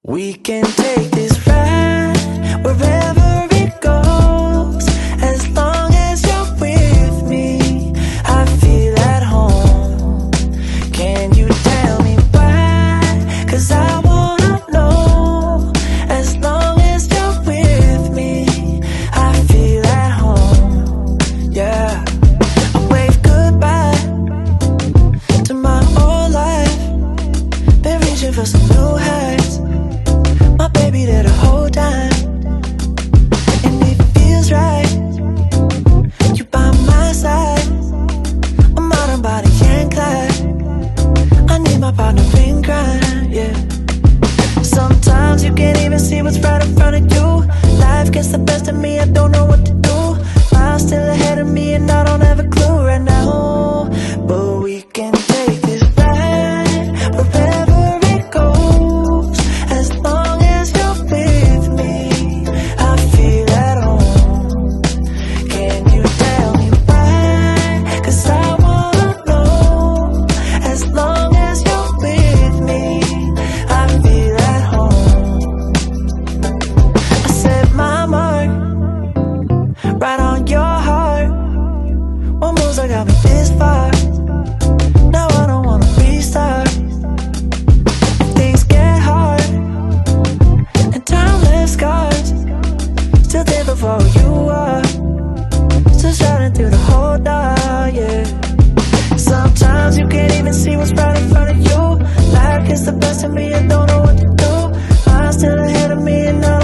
We can take this ride wherever it goes, as long as you're with me. I feel at home. Can you tell me why? 'Cause I wanna know. As long as you're with me, I feel at home. Yeah. I wave goodbye to my old life. Been reaching for some new heights. My baby there the whole time, and it feels right. You by my side. I'm out on body and Clyde. I need my partner in crime, yeah. Sometimes you can't even see what's right in front of you. Life gets the best of me, I don't know what to do. Miles still ahead of me and I don't have a clue right now. But we can take this ride wherever it goes, as long as you're with me. I feel at home. Can you tell me why? 'Cause I wanna know. As long as you're with me, I feel at home. I set my mark right on your heart. One moves I got me this far. Now I don't wanna restart. If things get hard and time left scars, still there before you are. Still shining through the whole dark, yeah. Sometimes you can't even see what's right in front of you. Life gets the best of me, I don't know what to do. I'm still ahead of me and I